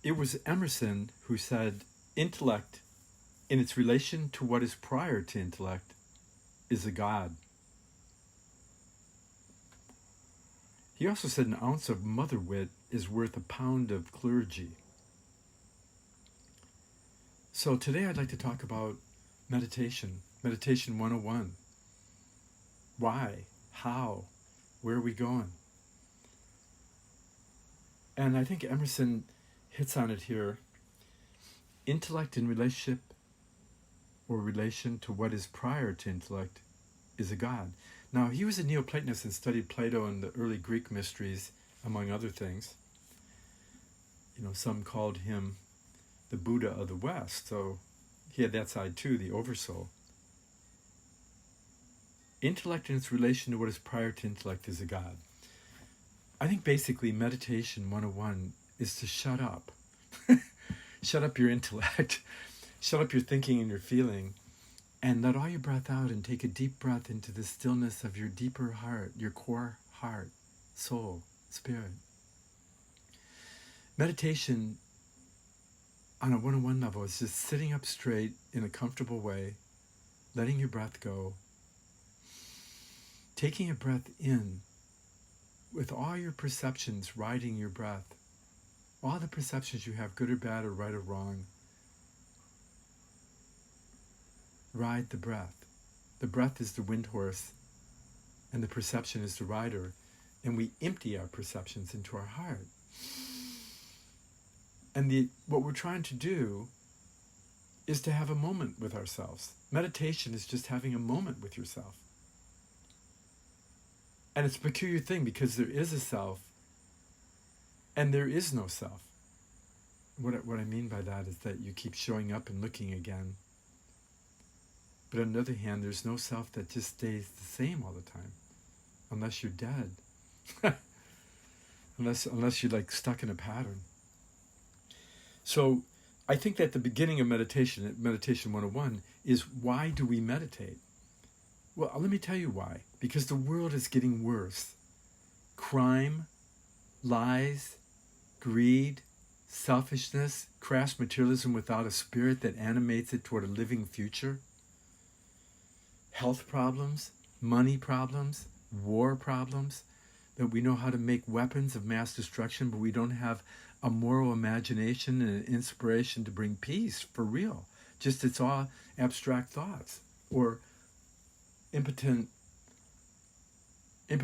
It was Emerson who said, intellect, in its relation to what is prior to intellect, is a god. He also said an ounce of mother wit is worth a pound of clergy. So today I'd like to talk about meditation, Meditation 101. Why? How? Where are we going? And I think Emerson hits on it here. Intellect in relationship or relation to what is prior to intellect is a god. Now, he was a Neoplatonist and studied Plato and the early Greek mysteries, among other things. You know, some called him the Buddha of the West, so he had that side too, the oversoul. Intellect in its relation to what is prior to intellect is a god. I think basically Meditation 101 is to shut up. Shut up your intellect. Shut up your thinking and your feeling. And let all your breath out and take a deep breath into the stillness of your deeper heart, your core heart, soul, spirit. Meditation on a one-on-one level is just sitting up straight in a comfortable way, letting your breath go, taking a breath in with all your perceptions riding your breath, all the perceptions you have, good or bad or right or wrong. Ride the breath. The breath is the wind horse, and the perception is the rider, and we empty our perceptions into our heart. And what we're trying to do is to have a moment with ourselves. Meditation is just having a moment with yourself. And it's a peculiar thing because there is a self and there is no self. What I mean by that is that you keep showing up and looking again. But on the other hand, there's no self that just stays the same all the time, unless you're dead. unless you're like stuck in a pattern. So I think that the beginning of meditation, Meditation 101, is why do we meditate? Well, let me tell you why. Because the world is getting worse. Crime, lies, greed, selfishness, crass materialism without a spirit that animates it toward a living future. Health problems, money problems, war problems, that we know how to make weapons of mass destruction, but we don't have a moral imagination and an inspiration to bring peace for real. Just it's all abstract thoughts or impotent in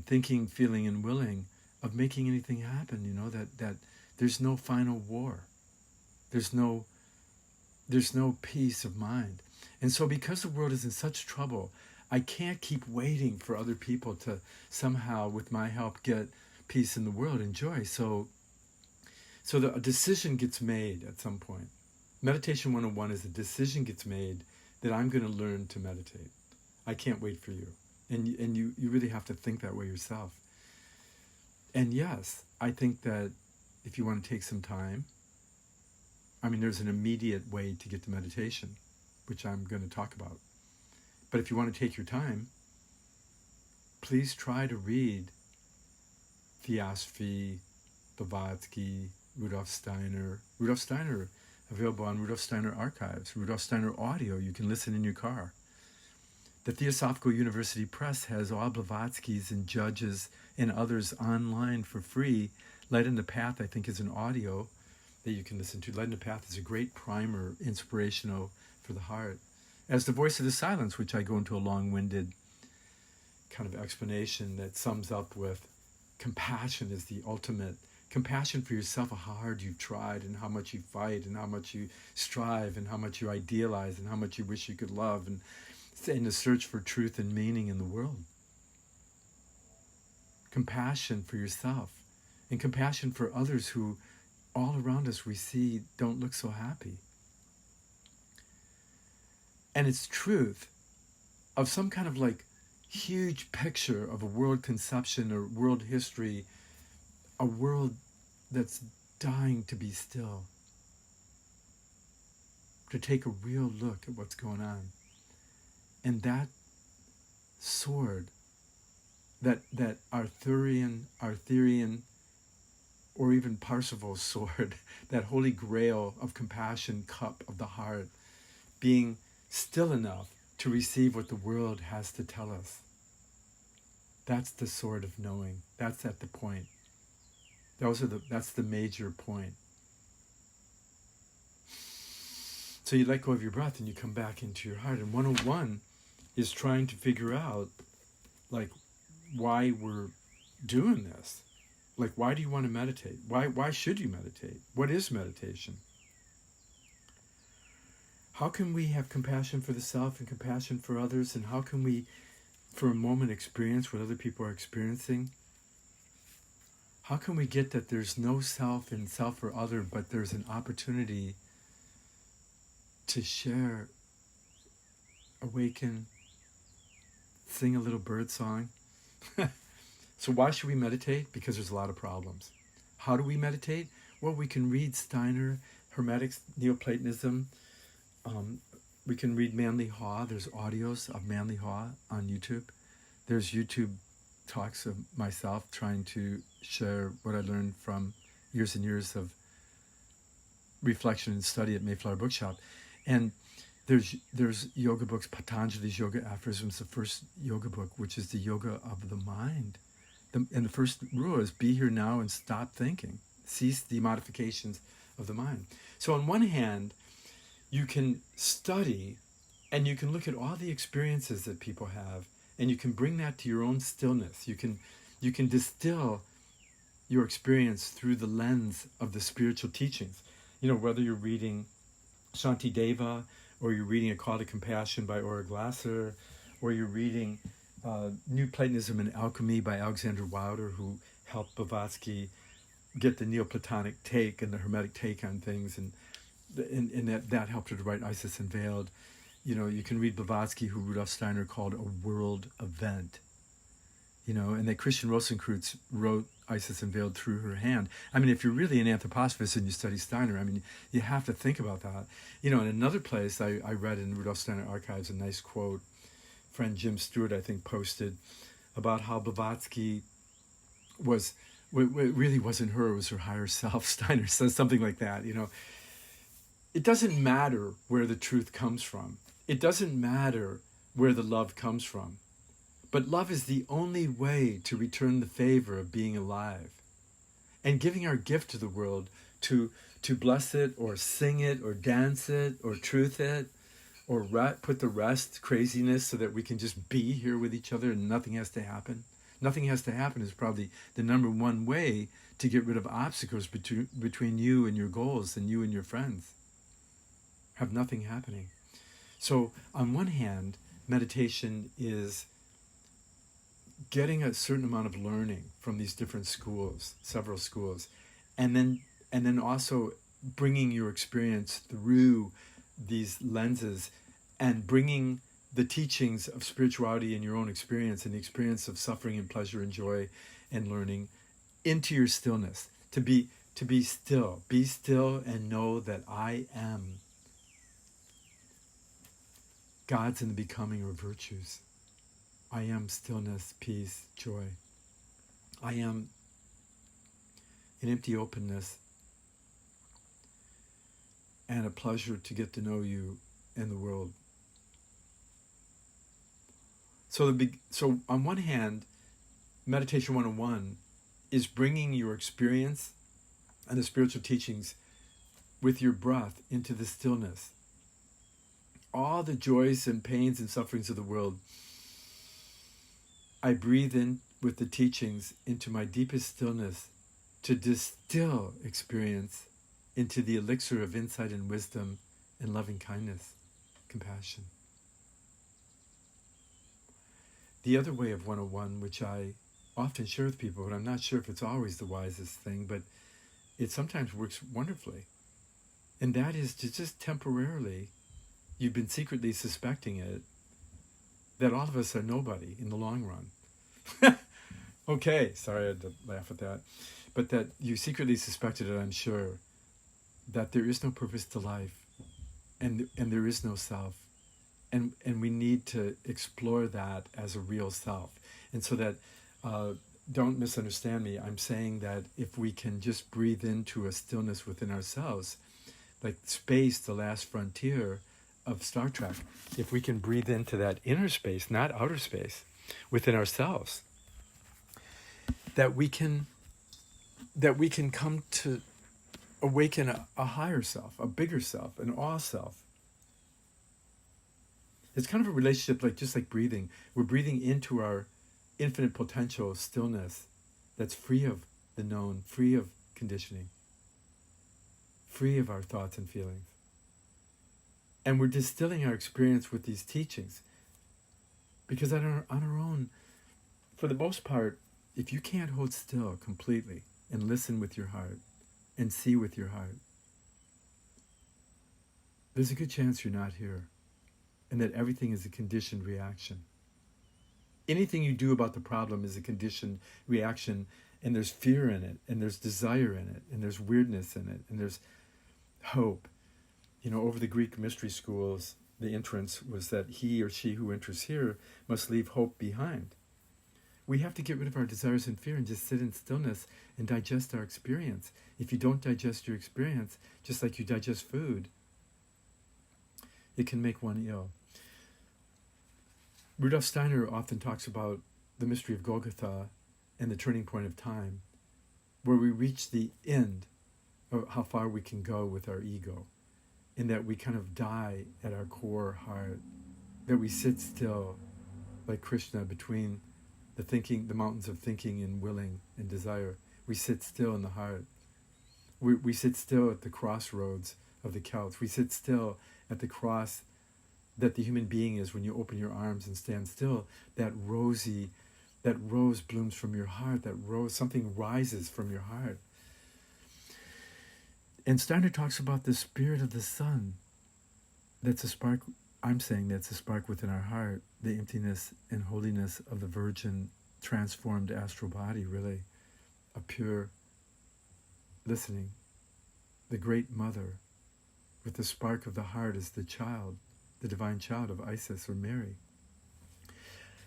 thinking, feeling, and willing of making anything happen, you know, that there's no final war. There's no peace of mind. And so because the world is in such trouble, I can't keep waiting for other people to somehow, with my help, get peace in the world and joy. So a decision gets made at some point. Meditation 101 is a decision gets made that I'm going to learn to meditate. I can't wait for you. And you really have to think that way yourself. And yes, I think that if you want to take some time, I mean, there's an immediate way to get to meditation, which I'm going to talk about. But if you want to take your time, please try to read Theosophy, Blavatsky, Rudolf Steiner, available on Rudolf Steiner archives, Rudolf Steiner audio, you can listen in your car. The Theosophical University Press has all Blavatsky's and Judge's and others online for free. Light in the Path, I think, is an audio that you can listen to. Light in the Path is a great primer, inspirational for the heart. As The Voice of the Silence, which I go into a long-winded kind of explanation that sums up with compassion is the ultimate. Compassion for yourself, how hard you've tried and how much you fight and how much you strive and how much you idealize and how much you wish you could love and in the search for truth and meaning in the world. Compassion for yourself and compassion for others who all around us we see don't look so happy. And it's truth of some kind of like huge picture of a world conception or world history, a world that's dying to be still, to take a real look at what's going on. And that sword, that Arthurian or even Parsifal's sword, that holy grail of compassion, cup of the heart, being still enough to receive what the world has to tell us. That's the sword of knowing. That's at the point. That's the major point. So you let go of your breath and you come back into your heart. And 101 is trying to figure out, like, why we're doing this. Like, why do you want to meditate? Why should you meditate? What is meditation? How can we have compassion for the self and compassion for others? And how can we, for a moment, experience what other people are experiencing? How can we get that there's no self in self or other, but there's an opportunity to share, awaken, sing a little bird song? So why should we meditate? Because there's a lot of problems. How do we meditate? Well, we can read Steiner, Hermetics, Neoplatonism. We can read Manly Haw. There's audios of Manly Haw on YouTube. There's YouTube talks of myself trying to share what I learned from years and years of reflection and study at Mayflower Bookshop. And there's yoga books. Patanjali's Yoga Aphorisms, the first yoga book, which is the yoga of the mind. And the first rule is be here now and stop thinking. Cease the modifications of the mind. So on one hand, you can study and you can look at all the experiences that people have, and you can bring that to your own stillness. You can distill your experience through the lens of the spiritual teachings. You know, whether you're reading Shantideva, or you're reading A Call to Compassion by Ora Glasser, or you're reading New Platonism and Alchemy by Alexander Wilder, who helped Blavatsky get the Neoplatonic take and the Hermetic take on things, and that helped her to write Isis Unveiled. You know, you can read Blavatsky, who Rudolf Steiner called a world event. You know, and that Christian Rosenkreutz wrote Isis Unveiled through her hand. I mean, if you're really an anthroposophist and you study Steiner, I mean, you have to think about that. You know, in another place, I read in Rudolf Steiner Archives a nice quote, friend Jim Stewart, I think, posted about how Blavatsky was, it really wasn't her, it was her higher self. Steiner says something like that, you know. It doesn't matter where the truth comes from. It doesn't matter where the love comes from. But love is the only way to return the favor of being alive. And giving our gift to the world to bless it, or sing it, or dance it, or truth it, or put the rest craziness so that we can just be here with each other and nothing has to happen. Nothing has to happen is probably the number one way to get rid of obstacles between you and your goals and you and your friends. Have nothing happening. So on one hand, meditation is getting a certain amount of learning from these different schools, several schools, and then also bringing your experience through these lenses and bringing the teachings of spirituality and your own experience and the experience of suffering and pleasure and joy and learning into your stillness. To be still. Be still and know that I am. God's in the becoming or virtues. I am stillness, peace, joy. I am an empty openness and a pleasure to get to know you and the world. So on one hand, Meditation 101 is bringing your experience and the spiritual teachings with your breath into the stillness. All the joys and pains and sufferings of the world, I breathe in with the teachings into my deepest stillness to distill experience into the elixir of insight and wisdom and loving kindness, compassion. The other way of 101, which I often share with people, but I'm not sure if it's always the wisest thing, but it sometimes works wonderfully. And that is to just temporarily, you've been secretly suspecting it, that all of us are nobody in the long run. Okay, sorry I had to laugh at that. But that you secretly suspected it, I'm sure, that there is no purpose to life and there is no self. And we need to explore that as a real self. And so that don't misunderstand me. I'm saying that if we can just breathe into a stillness within ourselves, like space, the last frontier of Star Trek, if we can breathe into that inner space, not outer space, within ourselves, that we can come to awaken a higher self, a bigger self, an awe self. It's kind of a relationship just like breathing. We're breathing into our infinite potential stillness that's free of the known, free of conditioning, free of our thoughts and feelings. And we're distilling our experience with these teachings. Because on our own, for the most part, if you can't hold still completely and listen with your heart and see with your heart, there's a good chance you're not here, and that everything is a conditioned reaction. Anything you do about the problem is a conditioned reaction, and there's fear in it, and there's desire in it, and there's weirdness in it, and there's hope. Over the Greek mystery schools, the entrance was that he or she who enters here must leave hope behind. We have to get rid of our desires and fear and just sit in stillness and digest our experience. If you don't digest your experience, just like you digest food, it can make one ill. Rudolf Steiner often talks about the mystery of Golgotha and the turning point of time, where we reach the end of how far we can go with our ego, in that we kind of die at our core heart, that we sit still like Krishna between the mountains of thinking and willing and desire. We sit still in the heart. We sit still at the crossroads of the Celts. We sit still at the cross that the human being is when you open your arms and stand still. That rose blooms from your heart. Something rises from your heart. And Steiner talks about the spirit of the sun. That's a spark. I'm saying that's a spark within our heart, the emptiness and holiness of the virgin transformed astral body, really. A pure listening. The great mother with the spark of the heart is the child, the divine child of Isis or Mary.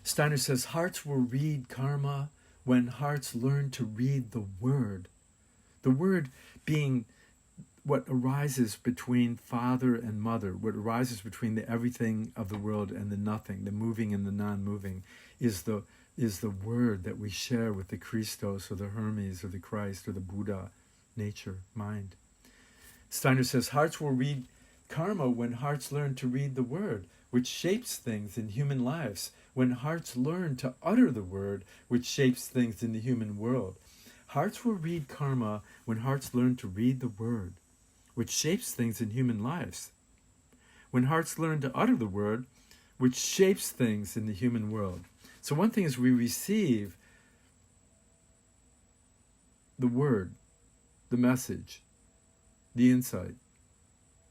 Steiner says, hearts will read karma when hearts learn to read the word. The word being what arises between father and mother, what arises between the everything of the world and the nothing, the moving and the non-moving, is the word that we share with the Christos or the Hermes or the Christ or the Buddha, nature, mind. Steiner says, hearts will read karma when hearts learn to read the word, which shapes things in human lives, when hearts learn to utter the word, which shapes things in the human world. Hearts will read karma when hearts learn to read the word, which shapes things in human lives. When hearts learn to utter the word, which shapes things in the human world. So one thing is we receive the word, the message, the insight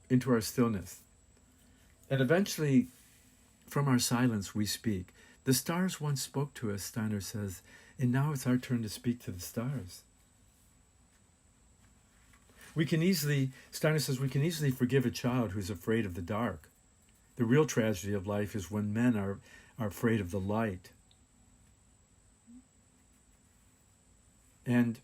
into our stillness. And eventually, from our silence, we speak. The stars once spoke to us, Steiner says, and now it's our turn to speak to the stars. Steiner says, we can easily forgive a child who's afraid of the dark. The real tragedy of life is when men are afraid of the light. And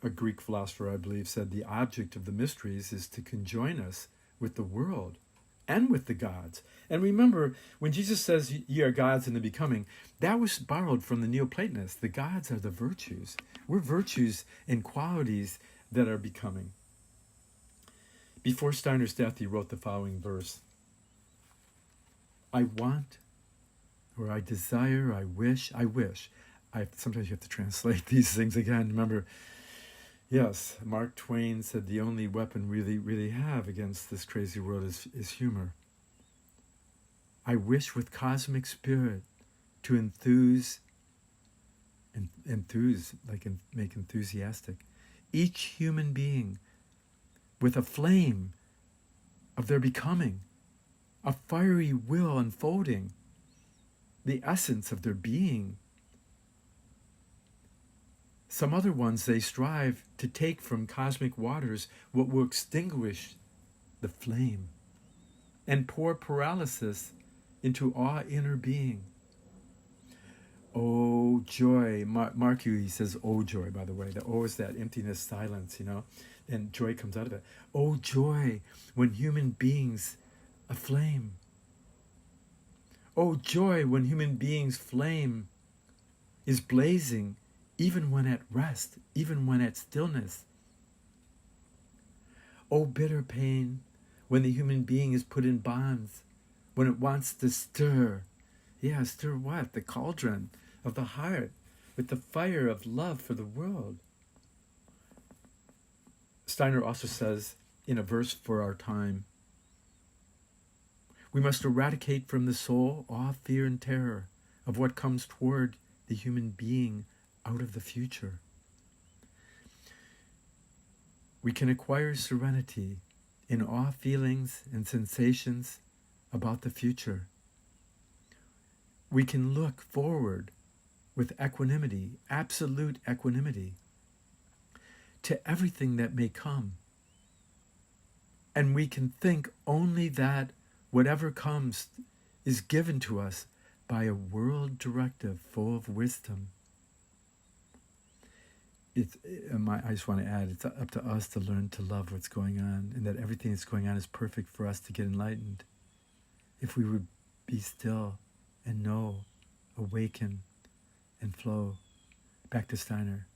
a Greek philosopher, I believe, said the object of the mysteries is to conjoin us with the world and with the gods. And remember, when Jesus says, ye are gods in the becoming, that was borrowed from the Neoplatonists. The gods are the virtues. We're virtues and qualities that are becoming. Before Steiner's death, he wrote the following verse. I want, or I desire, I wish. Sometimes you have to translate these things again. Remember, yes, Mark Twain said the only weapon we really have against this crazy world is humor. I wish with cosmic spirit to enthuse, make enthusiastic, each human being with a flame of their becoming, a fiery will unfolding, the essence of their being. Some other ones, they strive to take from cosmic waters what will extinguish the flame and pour paralysis into all inner being. Oh, joy. Mark he says, oh, joy, by the way. The oh is that emptiness, silence, and joy comes out of it. Oh, joy, when human beings aflame. Oh, joy, when human beings' flame is blazing, even when at rest, even when at stillness. Oh, bitter pain, when the human being is put in bonds, when it wants to stir. Yeah, stir what? The cauldron of the heart with the fire of love for the world. Steiner also says in a verse for our time, we must eradicate from the soul awe, fear, and terror of what comes toward the human being out of the future. We can acquire serenity in awe feelings and sensations about the future. We can look forward with equanimity, absolute equanimity, to everything that may come. And we can think only that whatever comes is given to us by a world directive full of wisdom. I just want to add, it's up to us to learn to love what's going on, and that everything that's going on is perfect for us to get enlightened. If we would be still and know, awaken, and flow. Back to Steiner.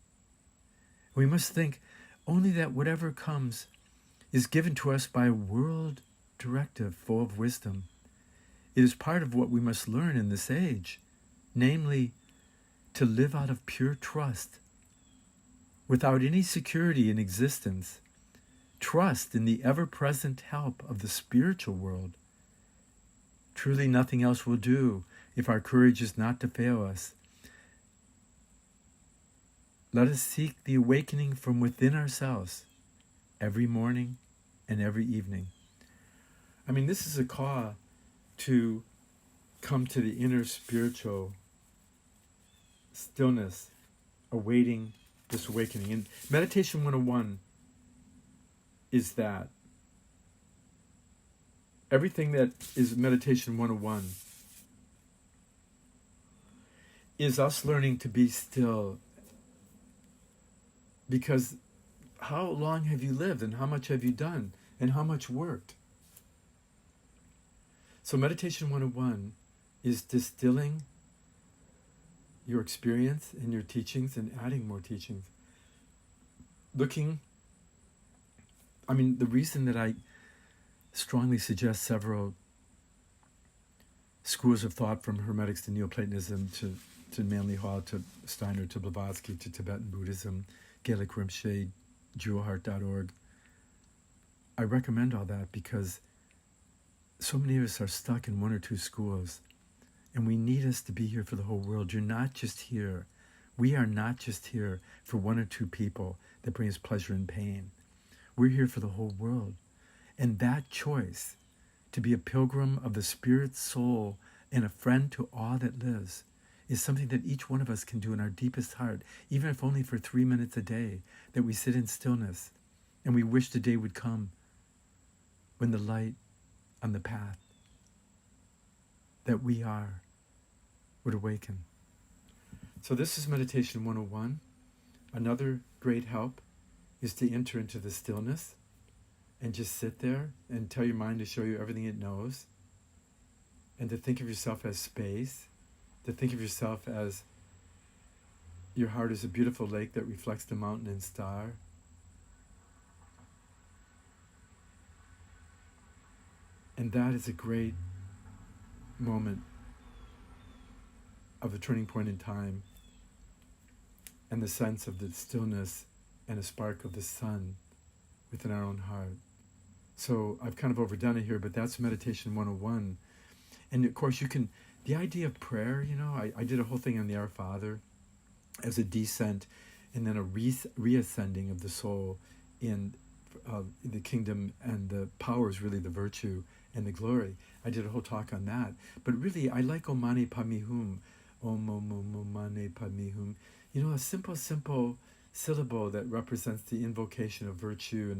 We must think only that whatever comes is given to us by a world directive full of wisdom. It is part of what we must learn in this age, namely, to live out of pure trust, without any security in existence, trust in the ever-present help of the spiritual world. Truly nothing else will do if our courage is not to fail us. Let us seek the awakening from within ourselves every morning and every evening. I mean, this is a call to come to the inner spiritual stillness, awaiting this awakening. And Meditation 101 is that. Everything that is Meditation 101 is us learning to be still. Because how long have you lived, and how much have you done, and how much worked? So Meditation 101 is distilling your experience and your teachings and adding more teachings. The reason that I strongly suggest several schools of thought, from Hermetics to Neoplatonism to Manly Hall to Steiner to Blavatsky to Tibetan Buddhism, Gaelic Rimshade, jewelheart.org. I recommend all that because so many of us are stuck in one or two schools, and we need us to be here for the whole world. You're not just here. We are not just here for one or two people that bring us pleasure and pain. We're here for the whole world. And that choice to be a pilgrim of the spirit, soul, and a friend to all that lives is something that each one of us can do in our deepest heart, even if only for 3 minutes a day, that we sit in stillness and we wish the day would come when the light on the path that we are would awaken. So this is Meditation 101. Another great help is to enter into the stillness and just sit there and tell your mind to show you everything it knows, and to think of yourself as space, to think of yourself as your heart is a beautiful lake that reflects the mountain and star. And that is a great moment of a turning point in time, and the sense of the stillness and a spark of the sun within our own heart. So I've kind of overdone it here, but that's Meditation 101. And of course the idea of prayer, I did a whole thing on the Our Father as a descent and then a reascending of the soul in the kingdom, and the power is really the virtue and the glory. I did a whole talk on that. But really, I like Om Mani Padme Hum. Om Mani Padme Hum. A simple syllable that represents the invocation of virtue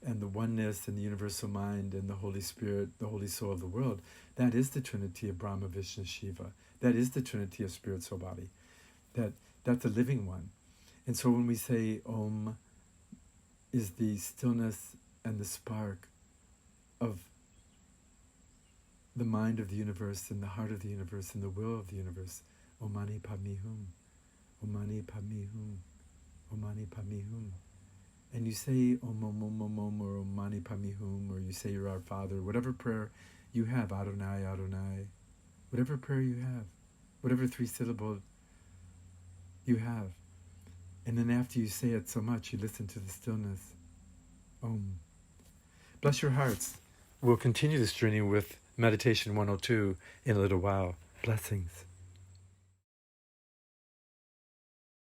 and the oneness and the universal mind and the Holy Spirit, the Holy Soul of the world. That is the Trinity of Brahma, Vishnu, Shiva. That is the Trinity of spirit, soul, body. That's a living one. And so when we say Om is the stillness and the spark of the mind of the universe and the heart of the universe and the will of the universe, Om Mani Padme Hum, Om Mani Padme Hum, Om Mani Padme Hum. And you say Om Om Om Om Om or Om Mani Padme Hum, or you say you're our Father, whatever prayer you have, Adonai, Adonai, whatever prayer you have, whatever 3-syllable you have. And then after you say it so much, you listen to the stillness. Om. Bless your hearts. We'll continue this journey with Meditation 102 in a little while. Blessings.